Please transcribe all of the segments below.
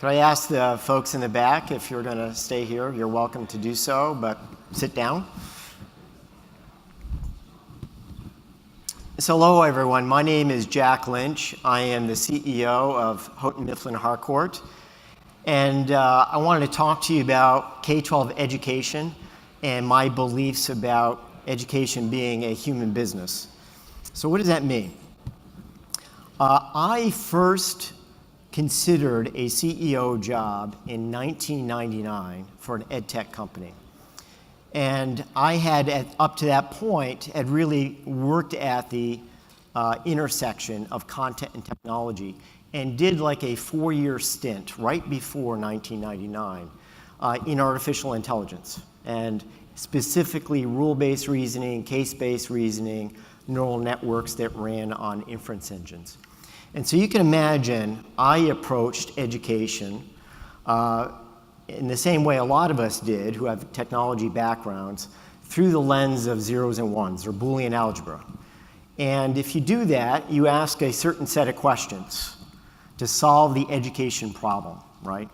Could I ask the folks in the back if you're going to stay here? You're welcome to do so, but sit down. So hello, everyone. My name is Jack Lynch. I am the CEO of Houghton Mifflin Harcourt. And I wanted to talk to you about K-12 education and my beliefs about education being a human business. So what does that mean? I first considered a CEO job in 1999 for an edtech company. And I had, up to that point, had really worked at the intersection of content and technology and did like a 4-year stint right before 1999 in artificial intelligence, and specifically rule-based reasoning, case-based reasoning, neural networks that ran on inference engines. And so you can imagine I approached education in the same way a lot of us did who have technology backgrounds, through the lens of zeros and ones, or Boolean algebra. And if you do that, you ask a certain set of questions to solve the education problem, right?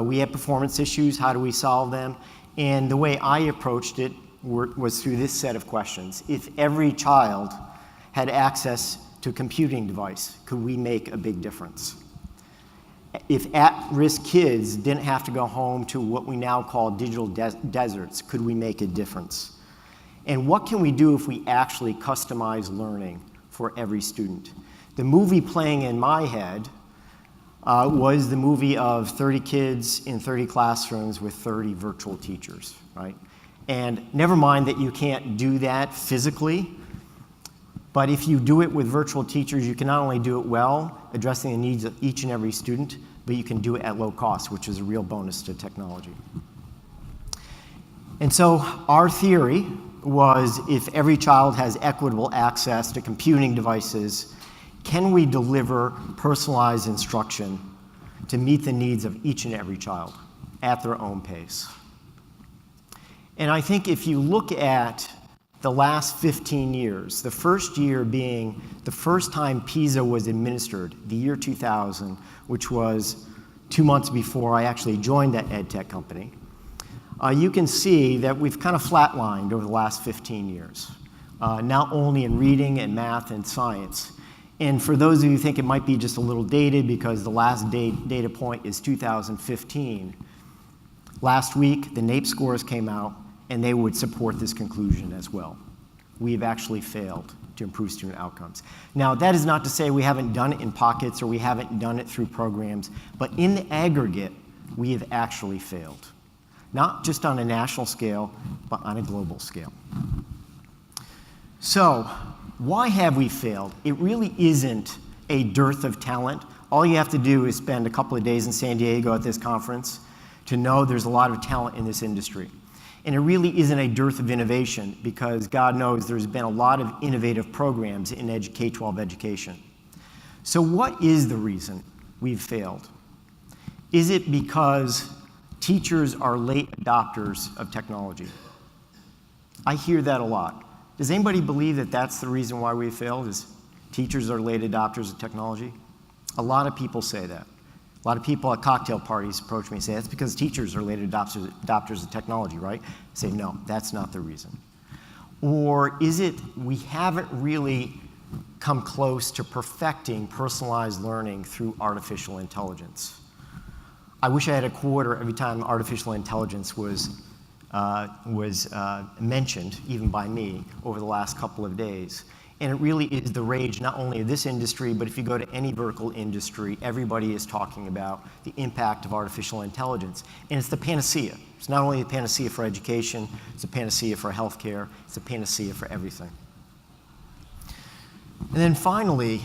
We have performance issues, how do we solve them? And the way I approached it was through this set of questions. If every child had access to a computing device, could we make a big difference? If at-risk kids didn't have to go home to what we now call digital deserts, could we make a difference? And what can we do if we actually customize learning for every student? The movie playing in my head was the movie of 30 kids in 30 classrooms with 30 virtual teachers, right? And never mind that you can't do that physically, but if you do it with virtual teachers, you can not only do it well, addressing the needs of each and every student, but you can do it at low cost, which is a real bonus to technology. And so our theory was, if every child has equitable access to computing devices, can we deliver personalized instruction to meet the needs of each and every child at their own pace? And I think if you look at the last 15 years, the first year being the first time PISA was administered, the year 2000, which was 2 months before I actually joined that edtech company, you can see that we've kind of flatlined over the last 15 years, not only in reading and math and science. And for those of you who think it might be just a little dated because the last data point is 2015, last week the NAEP scores came out and they would support this conclusion as well. We've actually failed to improve student outcomes. Now, that is not to say we haven't done it in pockets or we haven't done it through programs, but in the aggregate, we have actually failed. Not just on a national scale, but on a global scale. So, why have we failed? It really isn't a dearth of talent. All you have to do is spend a couple of days in San Diego at this conference to know there's a lot of talent in this industry. And it really isn't a dearth of innovation, because God knows there's been a lot of innovative programs in K-12 education. So what is the reason we've failed? Is it because teachers are late adopters of technology? I hear that a lot. Does anybody believe that that's the reason why we failed, is teachers are late adopters of technology? A lot of people say that. A lot of people at cocktail parties approach me and say, that's because teachers are late adopters of technology, right? I say, no, that's not the reason. Or is it we haven't really come close to perfecting personalized learning through artificial intelligence? I wish I had a quarter every time artificial intelligence was mentioned, even by me, over the last couple of days. And it really is the rage, not only of this industry, but if you go to any vertical industry, everybody is talking about the impact of artificial intelligence. And it's the panacea. It's not only a panacea for education, it's a panacea for healthcare, it's a panacea for everything. And then finally,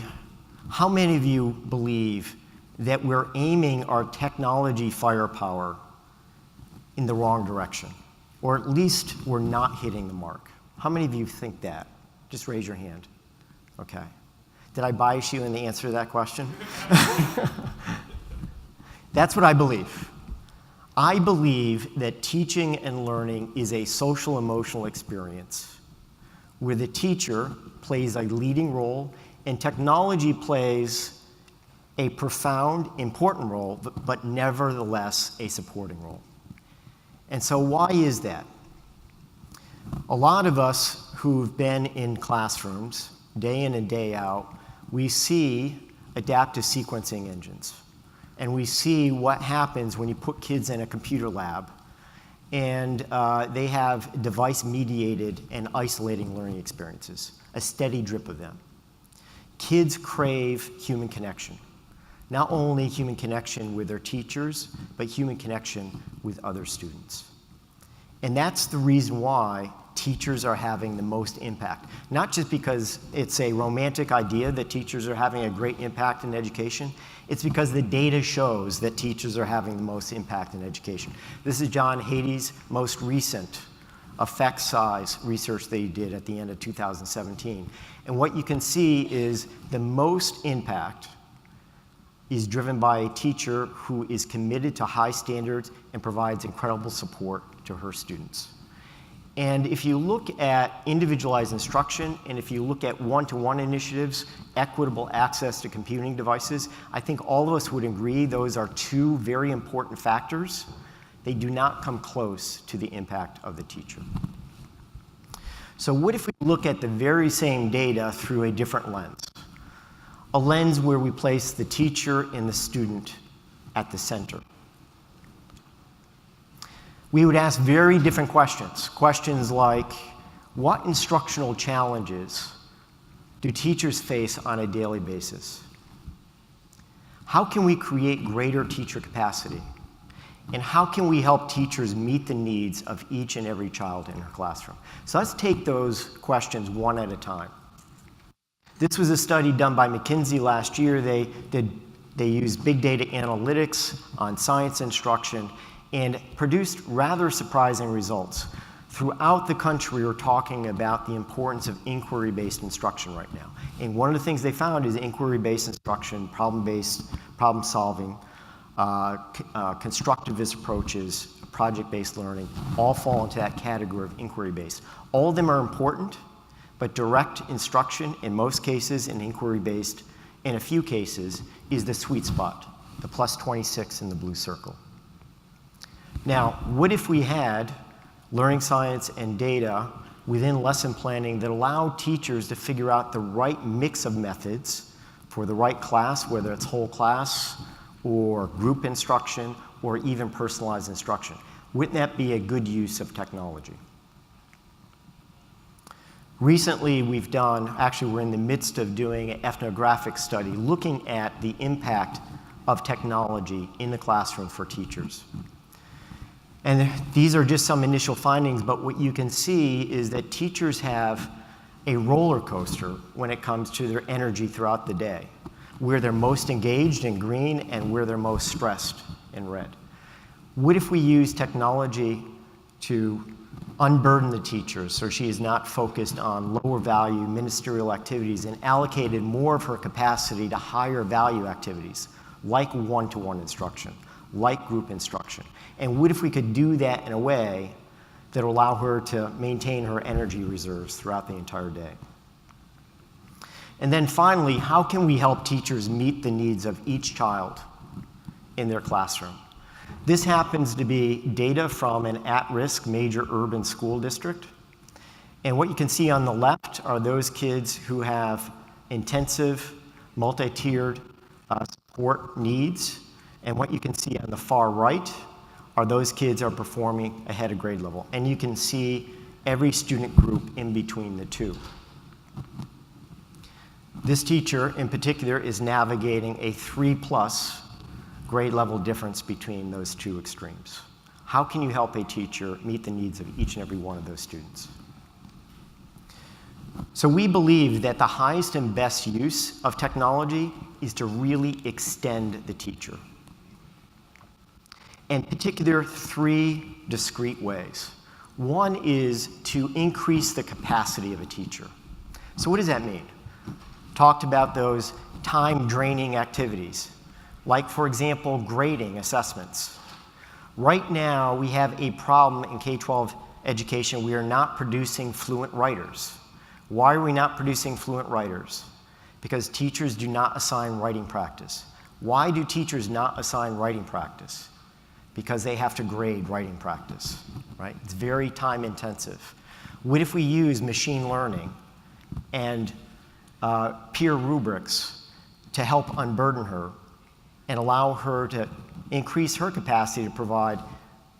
how many of you believe that we're aiming our technology firepower in the wrong direction? Or at least we're not hitting the mark? How many of you think that? Just raise your hand. Okay. Did I bias you in the answer to that question? That's what I believe. I believe that teaching and learning is a social emotional experience where the teacher plays a leading role and technology plays a profound, important role, but nevertheless a supporting role. And so why is that? A lot of us who've been in classrooms day in and day out, we see adaptive sequencing engines. And we see what happens when you put kids in a computer lab and they have device-mediated and isolating learning experiences, a steady drip of them. Kids crave human connection. Not only human connection with their teachers, but human connection with other students. And that's the reason why teachers are having the most impact. Not just because it's a romantic idea that teachers are having a great impact in education, it's because the data shows that teachers are having the most impact in education. This is John Hattie's most recent effect size research that he did at the end of 2017. And what you can see is the most impact is driven by a teacher who is committed to high standards and provides incredible support to her students. And if you look at individualized instruction, and if you look at one-to-one initiatives, equitable access to computing devices, I think all of us would agree those are two very important factors. They do not come close to the impact of the teacher. So what if we look at the very same data through a different lens? A lens where we place the teacher and the student at the center. We would ask very different questions. Questions like, what instructional challenges do teachers face on a daily basis? How can we create greater teacher capacity? And how can we help teachers meet the needs of each and every child in her classroom? So let's take those questions one at a time. This was a study done by McKinsey last year. They used big data analytics on science instruction and produced rather surprising results. Throughout the country, we're talking about the importance of inquiry-based instruction right now. And one of the things they found is inquiry-based instruction, problem-based problem solving, constructivist approaches, project-based learning, all fall into that category of inquiry-based. All of them are important, but direct instruction, in most cases, and inquiry-based, in a few cases, is the sweet spot, the plus 26 in the blue circle. Now, what if we had learning science and data within lesson planning that allowed teachers to figure out the right mix of methods for the right class, whether it's whole class or group instruction or even personalized instruction? Wouldn't that be a good use of technology? Recently, we're in the midst of doing an ethnographic study looking at the impact of technology in the classroom for teachers. And these are just some initial findings, but what you can see is that teachers have a roller coaster when it comes to their energy throughout the day, where they're most engaged in green and where they're most stressed in red. What if we use technology to unburden the teacher so she is not focused on lower value ministerial activities and allocated more of her capacity to higher value activities, like one-to-one instruction, like group instruction? And what if we could do that in a way that will allow her to maintain her energy reserves throughout the entire day? And then finally, how can we help teachers meet the needs of each child in their classroom? This happens to be data from an at-risk major urban school district. And what you can see on the left are those kids who have intensive, multi-tiered support needs. And what you can see on the far right are those kids are performing ahead of grade level. And you can see every student group in between the two. This teacher in particular is navigating a 3+ grade level difference between those two extremes. How can you help a teacher meet the needs of each and every one of those students? So we believe that the highest and best use of technology is to really extend the teacher. In particular, 3 discrete ways. One is to increase the capacity of a teacher. So what does that mean? Talked about those time-draining activities, like, for example, grading assessments. Right now, we have a problem in K-12 education. We are not producing fluent writers. Why are we not producing fluent writers? Because teachers do not assign writing practice. Why do teachers not assign writing practice? Because they have to grade writing practice, right? It's very time intensive. What if we use machine learning and peer rubrics to help unburden her and allow her to increase her capacity to provide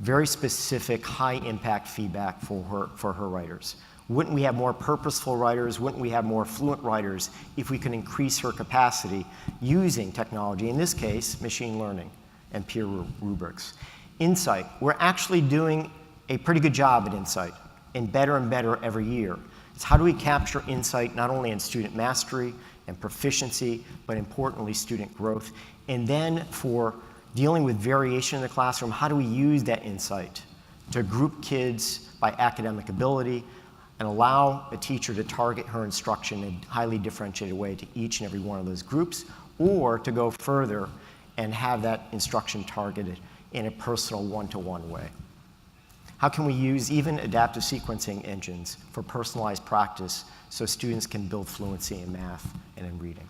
very specific, high-impact feedback for her writers? Wouldn't we have more purposeful writers? Wouldn't we have more fluent writers if we could increase her capacity using technology, in this case, machine learning and peer rubrics? Insight. We're actually doing a pretty good job at Insight, and better every year. It's how do we capture insight not only in student mastery and proficiency, but importantly, student growth. And then for dealing with variation in the classroom, how do we use that insight to group kids by academic ability and allow a teacher to target her instruction in a highly differentiated way to each and every one of those groups, or to go further and have that instruction targeted in a personal one-to-one way? How can we use even adaptive sequencing engines for personalized practice so students can build fluency in math and in reading?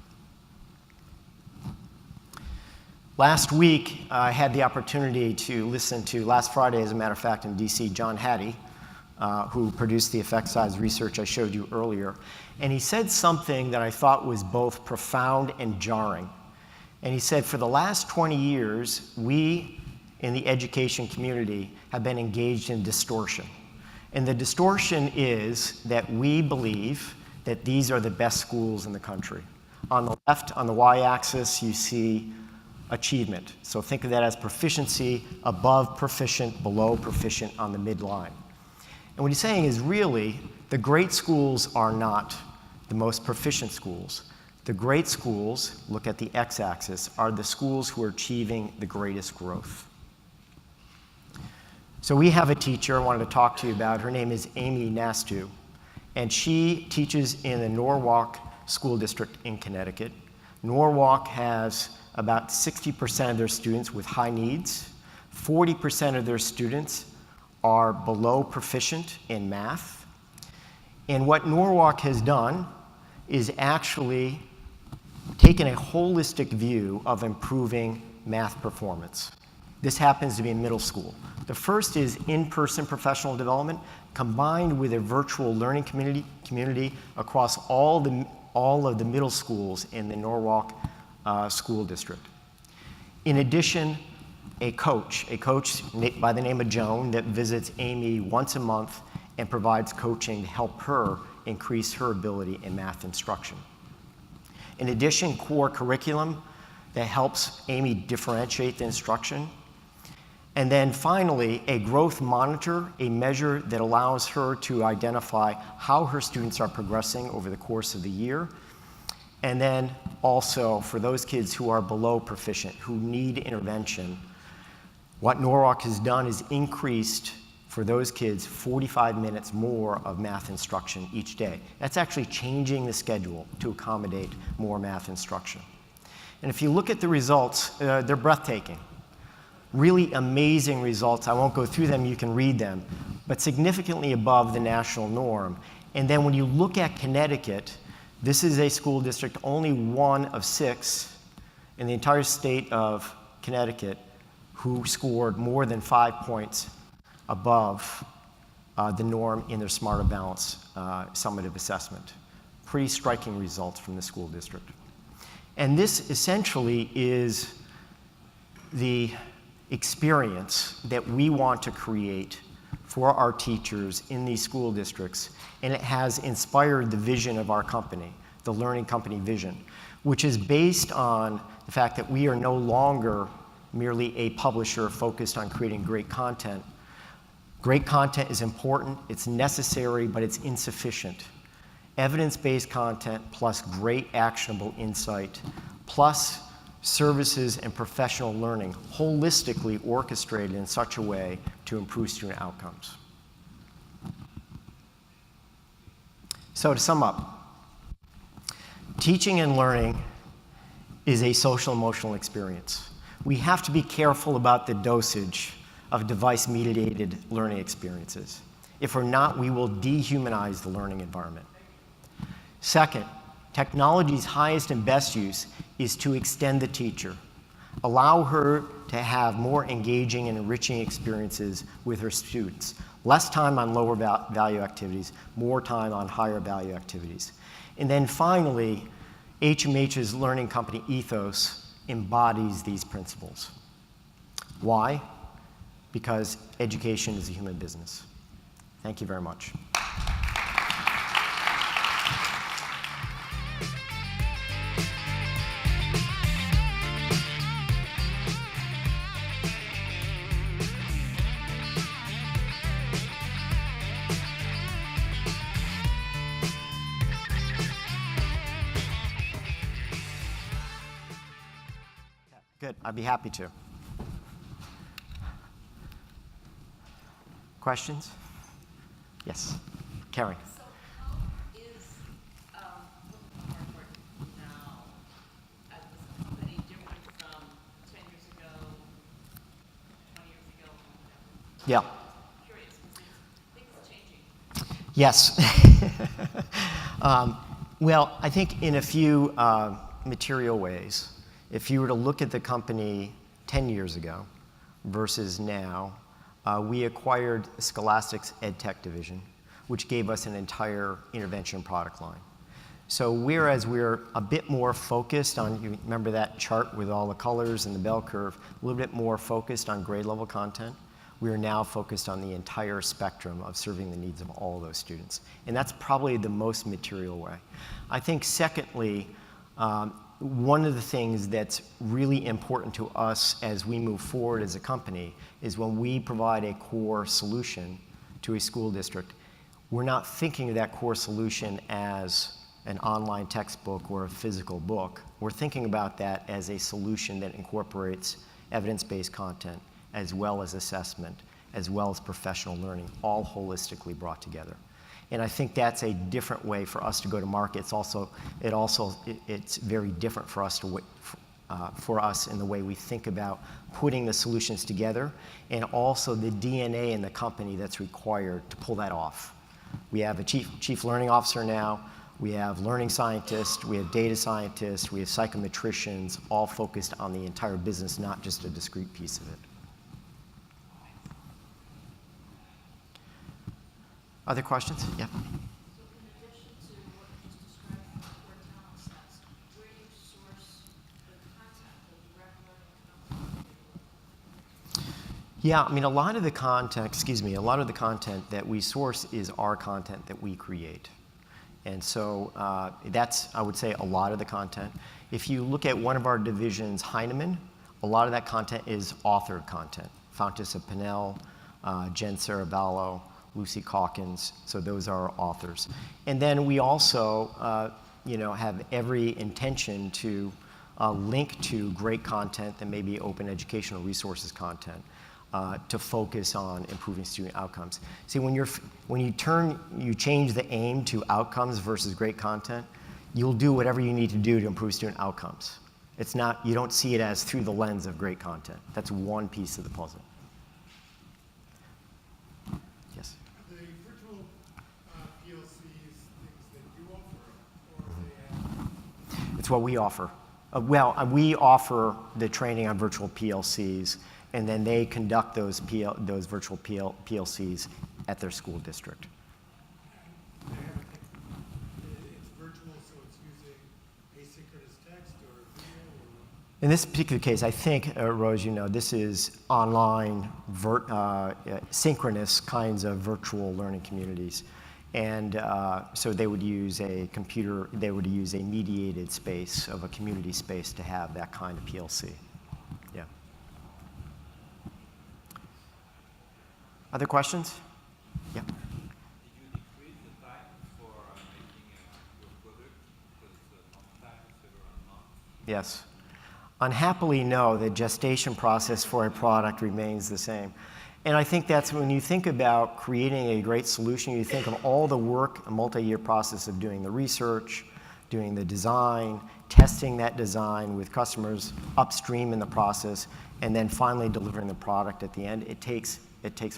Last week, I had the opportunity to listen to, last Friday, as a matter of fact, in DC, John Hattie, who produced the effect size research I showed you earlier. And he said something that I thought was both profound and jarring. And he said, for the last 20 years, we in the education community have been engaged in distortion. And the distortion is that we believe that these are the best schools in the country. On the left, on the y-axis, you see achievement. So think of that as proficiency, above proficient, below proficient on the midline. And what he's saying is really, the great schools are not the most proficient schools. The great schools, look at the x-axis, are the schools who are achieving the greatest growth. So we have a teacher I wanted to talk to you about. Her name is Amy Nastu, and she teaches in the Norwalk School District in Connecticut. Norwalk has about 60% of their students with high needs. 40% of their students are below proficient in math. And what Norwalk has done is actually taken a holistic view of improving math performance. This happens to be in middle school. The first is in-person professional development combined with a virtual learning community across all of the middle schools in the Norwalk School District. In addition, a coach by the name of Joan that visits Amy once a month and provides coaching to help her increase her ability in math instruction. In addition, core curriculum that helps Amy differentiate the instruction. And then finally, a growth monitor, a measure that allows her to identify how her students are progressing over the course of the year. And then also, for those kids who are below proficient, who need intervention, what Norwalk has done is increased, for those kids, 45 minutes more of math instruction each day. That's actually changing the schedule to accommodate more math instruction. And if you look at the results, they're breathtaking. Really amazing results. I won't go through them, you can read them, but significantly above the national norm. And then when you look at Connecticut, this is a school district, only one of 6 in the entire state of Connecticut who scored more than 5 points above the norm in their Smarter Balance summative assessment. Pretty striking results from the school district. And this essentially is the experience that we want to create for our teachers in these school districts, and it has inspired the vision of our company, the Learning Company vision, which is based on the fact that we are no longer merely a publisher focused on creating great content. Great content is important, it's necessary, but it's insufficient. Evidence-based content plus great actionable insight plus services and professional learning holistically orchestrated in such a way to improve student outcomes. So to sum up, teaching and learning is a social emotional experience. We have to be careful about the dosage of device-mediated learning experiences. If we're not, we will dehumanize the learning environment. Second, technology's highest and best use is to extend the teacher, Allow her to have more engaging and enriching experiences with her students. Less time on lower value activities, more time on higher value activities. And then finally, HMH's learning company ethos embodies these principles. Why? Because education is a human business. Thank you very much. Good, I'd be happy to. Questions? Yes, Karen. So how is Harcourt now as a company different from 10 years ago, 20 years ago? Yeah. Curious, because things changing. Yes. Well, I think in a few material ways. If you were to look at the company 10 years ago versus now, we acquired Scholastic's edtech division, which gave us an entire intervention product line. So whereas we're a bit more focused on, you remember that chart with all the colors and the bell curve, a little bit more focused on grade level content, we are now focused on the entire spectrum of serving the needs of all those students. And that's probably the most material way. I think secondly, one of the things that's really important to us as we move forward as a company is when we provide a core solution to a school district, we're not thinking of that core solution as an online textbook or a physical book. We're thinking about that as a solution that incorporates evidence-based content as well as assessment, as well as professional learning, all holistically brought together. And I think that's a different way for us to go to market. It's very different for us in the way we think about putting the solutions together, and also the DNA in the company that's required to pull that off. We have a chief learning officer now. We have learning scientists. We have data scientists. We have psychometricians, all focused on the entire business, not just a discrete piece of it. Other questions? Yeah. So in addition to what you just described from the core talent sets, where do you source the content, the direct learning content? Yeah, I mean, a lot of the content that we source is our content that we create. And so that's, I would say, a lot of the content. If you look at one of our divisions, Heinemann, a lot of that content is authored content. Fountas of Pinnell, Jen Saraballo, Lucy Calkins, so those are our authors. And then we also have every intention to link to great content that may be open educational resources content to focus on improving student outcomes. See, when you change the aim to outcomes versus great content, you'll do whatever you need to do to improve student outcomes. It's not, you don't see it as through the lens of great content. That's one piece of the puzzle. It's what we offer. We offer the training on virtual PLCs, and then they conduct those virtual PLCs at their school district. It's virtual, so it's using asynchronous text or video? In this particular case, I think, Rose, this is online, synchronous kinds of virtual learning communities. And so they would use a mediated space of a community space to have that kind of PLC. Yeah. Other questions? Yeah. Did you decrease the time for making your product because sometimes several months? Yes. Unhappily, no, the gestation process for a product remains the same. And I think that's when you think about creating a great solution, you think of all the work, a multi-year process of doing the research, doing the design, testing that design with customers upstream in the process, and then finally delivering the product at the end. It takes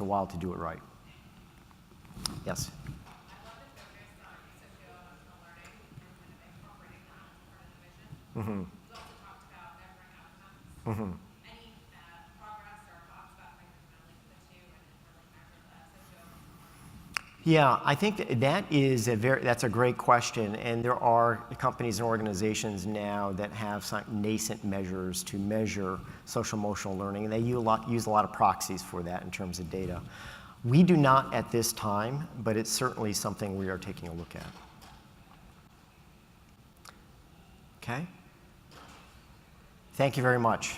a while to do it right. Yes? I love the focus on social emotional learning and kind of incorporating that as part of the vision. Mm-hmm. You also talked about measuring outcomes. Any progress or thoughts about how you're going to link the two and really measure the SSO? Yeah, I think that's a great question, and there are companies and organizations now that have some nascent measures to measure social emotional learning, and they use a lot of proxies for that in terms of data. We do not at this time, but it's certainly something we are taking a look at. Okay? Thank you very much.